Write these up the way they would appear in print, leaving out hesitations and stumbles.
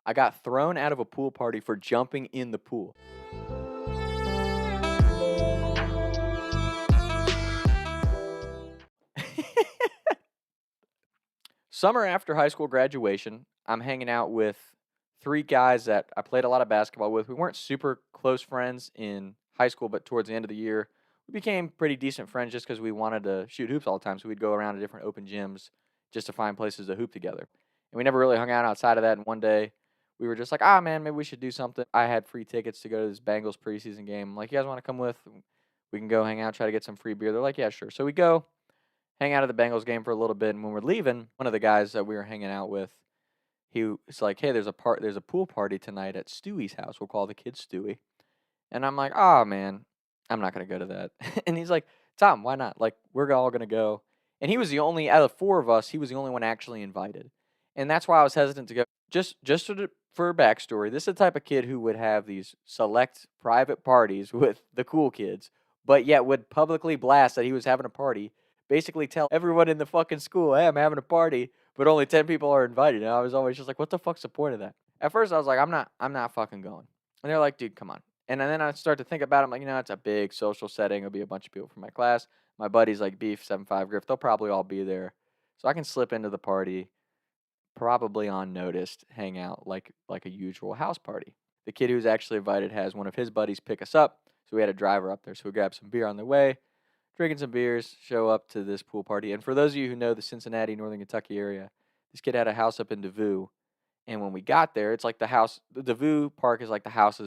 I got thrown out of a pool party for jumping in the pool. Summer after high school graduation, I'm hanging out with 3 guys that I played a lot of basketball with. We weren't super close friends in high school, but towards the end of the year, we became pretty decent friends just because we wanted to shoot hoops all the time. So we'd go around to different open gyms just to find places to hoop together. And we never really hung out outside of that. And one day, we were just like, "Ah, man, maybe we should do something." I had free tickets to go to this Bengals preseason game. I'm like, "You guys wanna come with? We can go hang out, try to get some free beer." They're like, "Yeah, sure." So we go hang out at the Bengals game for a little bit, and when we're leaving, one of the guys that we were hanging out with, he was like, "Hey, there's a pool party tonight at Stewie's house. We'll call the kid Stewie." And I'm like, "Oh man, I'm not gonna go to that." And he's like, "Tom, why not? Like, we're all gonna go." And he was the only out of 4 of us, he was the only one actually invited, and that's why I was hesitant to go. Just for backstory, this is the type of kid who would have these select private parties with the cool kids, but yet would publicly blast that he was having a party. Basically, tell everyone in the fucking school, "Hey, I'm having a party," but only 10 people are invited. And I was always just like, "What the fuck's the point of that?" At first, I was like, I'm not fucking going." And they're like, "Dude, come on." And then I start to think about it. I'm like, it's a big social setting. It'll be a bunch of people from my class. My buddies like Beef, 75 Griff. They'll probably all be there. So I can slip into the party, probably unnoticed, hang out like a usual house party. The kid who's actually invited has one of his buddies pick us up. So we had a driver up there. So we grabbed some beer on the way, drinking some beers, show up to this pool party. And for those of you who know the Cincinnati, Northern Kentucky area, this kid had a house up in Devou. And when we got there, it's like the Devou Park is like the house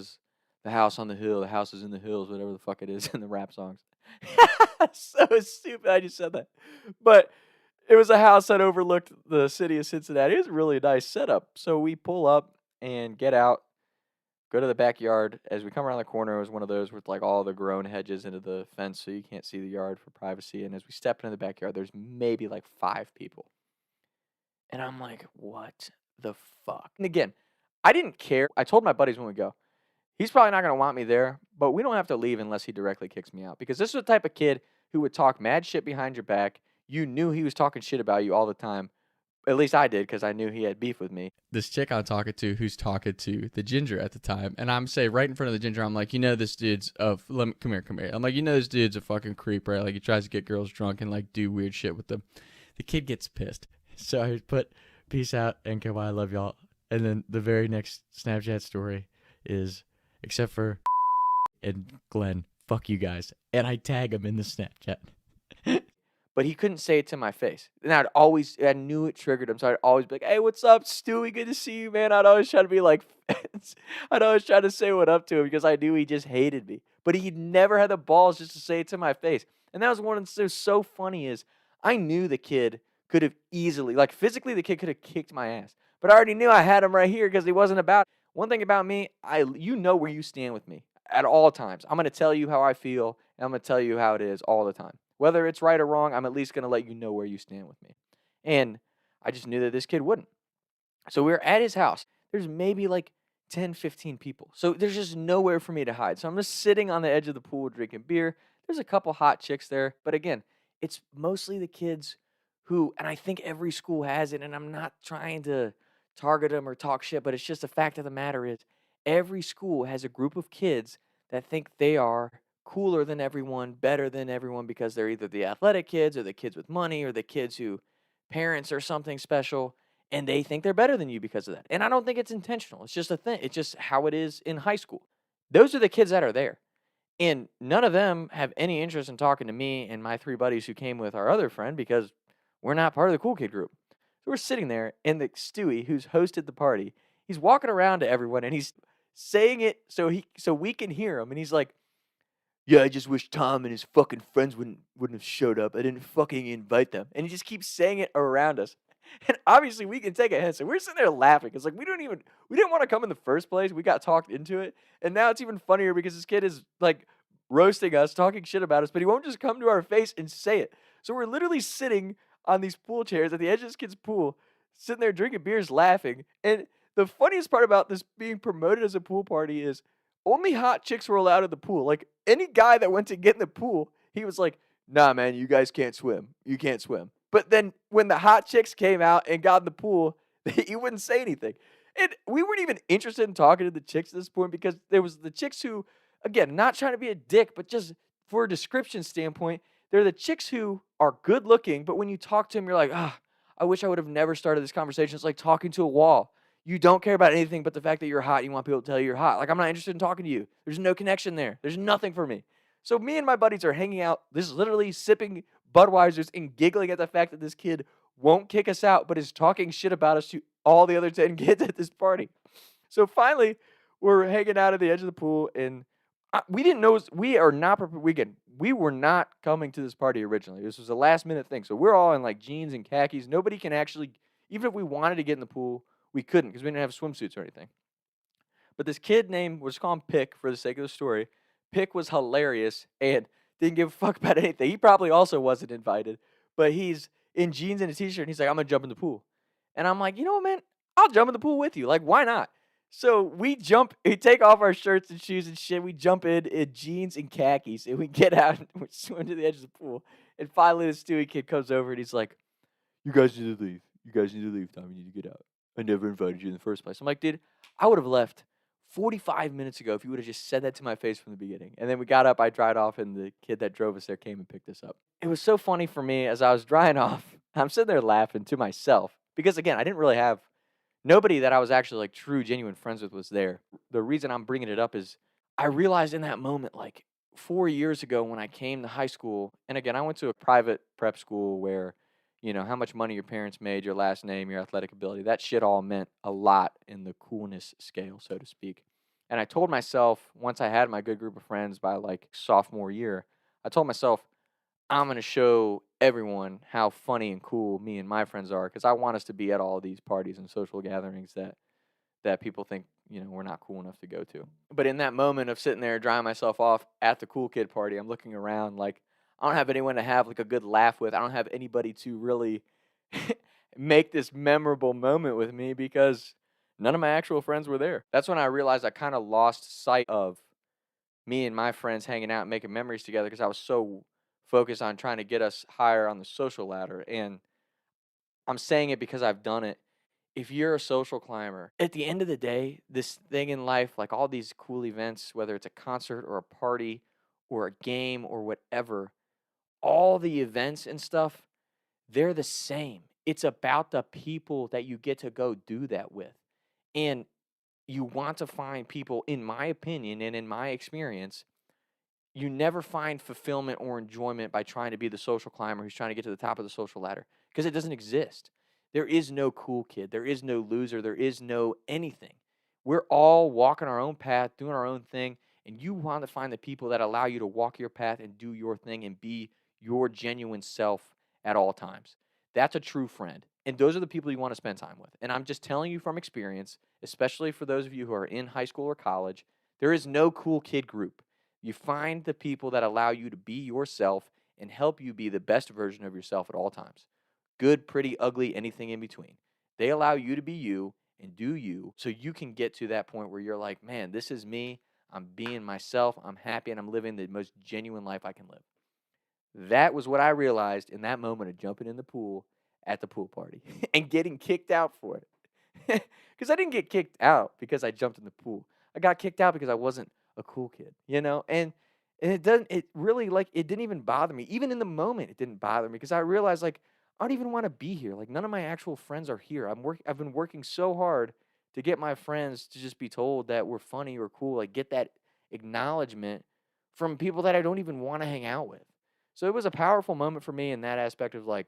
on the hill, the house is in the hills, whatever the fuck it is in the rap songs. So stupid. I just said that. But it was a house that overlooked the city of Cincinnati. It was a really nice setup. So we pull up and get out, go to the backyard. As we come around the corner, it was one of those with like all the grown hedges into the fence so you can't see the yard for privacy. And as we step into the backyard, there's maybe like 5 people. And I'm like, what the fuck? And again, I didn't care. I told my buddies when we go, he's probably not going to want me there, but we don't have to leave unless he directly kicks me out. Because this is the type of kid who would talk mad shit behind your back. You knew he was talking shit about you all the time. At least I did because I knew he had beef with me. This chick I'm talking to, who's talking to the ginger at the time, and I'm say right in front of the ginger, I'm like, this dude's come here. I'm like, this dude's a fucking creep, right? Like he tries to get girls drunk and like do weird shit with them. The kid gets pissed, so I put peace out and goodbye, I love y'all, and then the very next Snapchat story is except for and Glenn, fuck you guys, and I tag him in the Snapchat. But he couldn't say it to my face. And I knew it triggered him. So I'd always be like, "Hey, what's up, Stewie? Good to see you, man." I'd always try to be like, I'd always try to say what up to him because I knew he just hated me. But he never had the balls just to say it to my face. And that was one of the things so funny is I knew the kid could have easily, like physically, the kid could have kicked my ass. But I already knew I had him right here because he wasn't about it. One thing about me, you know where you stand with me at all times. I'm going to tell you how I feel, and I'm going to tell you how it is all the time. Whether it's right or wrong, I'm at least going to let you know where you stand with me. And I just knew that this kid wouldn't. So we were at his house. There's maybe like 10, 15 people. So there's just nowhere for me to hide. So I'm just sitting on the edge of the pool drinking beer. There's a couple hot chicks there. But again, it's mostly the kids who, and I think every school has it, and I'm not trying to target them or talk shit, but it's just a fact of the matter is every school has a group of kids that think they are cooler than everyone, better than everyone because they're either the athletic kids or the kids with money or the kids who parents are something special and they think they're better than you because of that. And I don't think it's intentional. It's just a thing. It's just how it is in high school. Those are the kids that are there. And none of them have any interest in talking to me and my 3 buddies who came with our other friend because we're not part of the cool kid group. So we're sitting there, and the Stewie, who's hosted the party, he's walking around to everyone and he's saying it so we can hear him. And he's like, "Yeah, I just wish Tom and his fucking friends wouldn't have showed up. I didn't fucking invite them." And he just keeps saying it around us. And obviously we can take a hint. So we're sitting there laughing. It's like we didn't want to come in the first place. We got talked into it. And now it's even funnier because this kid is like roasting us, talking shit about us, but he won't just come to our face and say it. So we're literally sitting on these pool chairs at the edge of this kid's pool, sitting there drinking beers, laughing. And the funniest part about this being promoted as a pool party is only hot chicks were allowed in the pool. Like any guy that went to get in the pool, he was like, "Nah, man, you guys can't swim. You can't swim." But then when the hot chicks came out and got in the pool, he wouldn't say anything. And we weren't even interested in talking to the chicks at this point because there was the chicks who, again, not trying to be a dick, but just for a description standpoint, they're the chicks who are good looking, but when you talk to them, you're like, ah, I wish I would have never started this conversation. It's like talking to a wall. You don't care about anything but the fact that you're hot. You want people to tell you you're hot. Like, I'm not interested in talking to you. There's no connection there. There's nothing for me. So me and my buddies are hanging out. This is literally sipping Budweisers and giggling at the fact that this kid won't kick us out, but is talking shit about us to all the other 10 kids at this party. So finally, we're hanging out at the edge of the pool, and we didn't know we are not prepared. We were not coming to this party originally. This was a last minute thing. So we're all in like jeans and khakis. Nobody can actually, even if we wanted to get in the pool, we couldn't because we didn't have swimsuits or anything. But this kid named, we'll just call him Pick for the sake of the story. Pick was hilarious and didn't give a fuck about anything. He probably also wasn't invited, but he's in jeans and a t-shirt, and he's like, I'm gonna jump in the pool. And I'm like, you know what, man? I'll jump in the pool with you. Like, why not? So we take off our shirts and shoes and shit. We jump in jeans and khakis, and we get out and we swim to the edge of the pool. And finally, the Stewie kid comes over and he's like, you guys need to leave. You guys need to leave, Tom. You need to get out. I never invited you in the first place. I'm like, dude, I would have left 45 minutes ago if you would have just said that to my face from the beginning. And then we got up, I dried off, and the kid that drove us there came and picked us up. It was so funny for me as I was drying off. I'm sitting there laughing to myself because, again, I didn't really have nobody that I was actually like true, genuine friends with was there. The reason I'm bringing it up is I realized in that moment, like 4 years ago when I came to high school, and again, I went to a private prep school where, how much money your parents made, your last name, your athletic ability, that shit all meant a lot in the coolness scale, so to speak. And I told myself once I had my good group of friends by like sophomore year, I told myself, I'm going to show everyone how funny and cool me and my friends are because I want us to be at all these parties and social gatherings that people think, we're not cool enough to go to. But in that moment of sitting there drying myself off at the cool kid party, I'm looking around like I don't have anyone to have like a good laugh with. I don't have anybody to really make this memorable moment with me because none of my actual friends were there. That's when I realized I kind of lost sight of me and my friends hanging out and making memories together because I was so focused on trying to get us higher on the social ladder. And I'm saying it because I've done it. If you're a social climber, at the end of the day, this thing in life, like all these cool events, whether it's a concert or a party or a game or whatever, all the events and stuff, they're the same. It's about the people that you get to go do that with. And you want to find people, in my opinion and in my experience, you never find fulfillment or enjoyment by trying to be the social climber who's trying to get to the top of the social ladder because it doesn't exist. There is no cool kid. There is no loser. There is no anything. We're all walking our own path, doing our own thing, and you want to find the people that allow you to walk your path and do your thing and be your genuine self at all times. That's a true friend. And those are the people you want to spend time with. And I'm just telling you from experience, especially for those of you who are in high school or college, there is no cool kid group. You find the people that allow you to be yourself and help you be the best version of yourself at all times. Good, pretty, ugly, anything in between. They allow you to be you and do you so you can get to that point where you're like, man, this is me. I'm being myself. I'm happy and I'm living the most genuine life I can live. That was what I realized in that moment of jumping in the pool at the pool party and getting kicked out for it. Because I didn't get kicked out because I jumped in the pool. I got kicked out because I wasn't a cool kid, And it really like it didn't even bother me. Even in the moment, it didn't bother me because I realized like I don't even want to be here. Like none of my actual friends are here. I've been working so hard to get my friends to just be told that we're funny or cool, like get that acknowledgement from people that I don't even want to hang out with. So it was a powerful moment for me in that aspect of like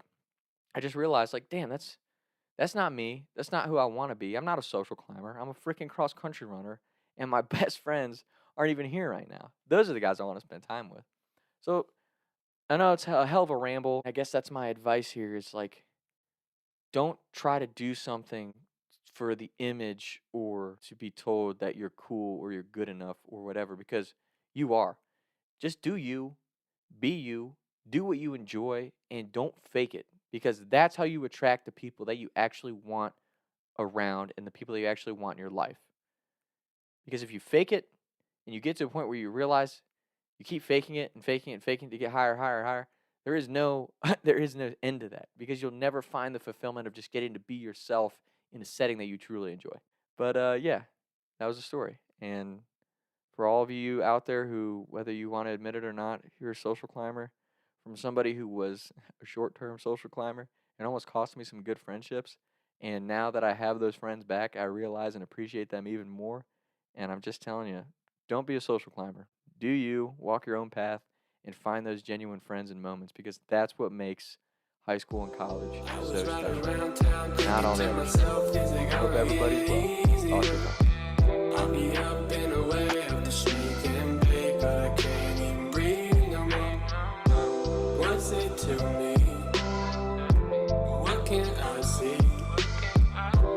I just realized like, damn, that's not me. That's not who I want to be. I'm not a social climber. I'm a freaking cross country runner, and my best friends aren't even here right now. Those are the guys I want to spend time with. So I know it's a hell of a ramble. I guess that's my advice here is like, don't try to do something for the image or to be told that you're cool or you're good enough or whatever because you are. Just do you, be you, do what you enjoy, and don't fake it because that's how you attract the people that you actually want around and the people that you actually want in your life. Because if you fake it and you get to a point where you realize you keep faking it and faking it and faking it to get higher, higher, higher, there is no there is no end to that because you'll never find the fulfillment of just getting to be yourself in a setting that you truly enjoy. But yeah, that was the story. And for all of you out there who, whether you want to admit it or not, if you're a social climber, from somebody who was a short term social climber, it almost cost me some good friendships. And now that I have those friends back, I realize and appreciate them even more. And I'm just telling you, don't be a social climber. Do you walk your own path and find those genuine friends and moments, because that's what makes high school and college so special. Not all the other shit. Hope everybody's well. Talk to you. I'll be up in a way up the street getting big, but I can't even breathe no more. What's it to me? What can I see?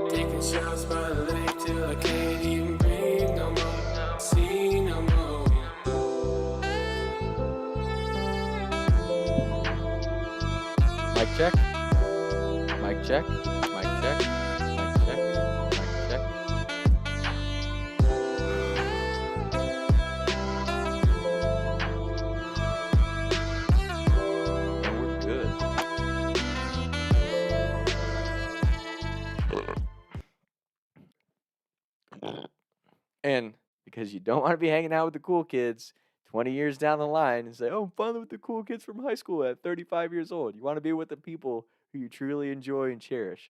Taking shots by the lake till I can't even breathe no more. See no more. Mic check. Mic check. Mic check. Mic check. Mic check. And we're good. And because you don't want to be hanging out with the cool kids 20 years down the line and say, oh, I'm fun with the cool kids from high school at 35 years old. You want to be with the people who you truly enjoy and cherish.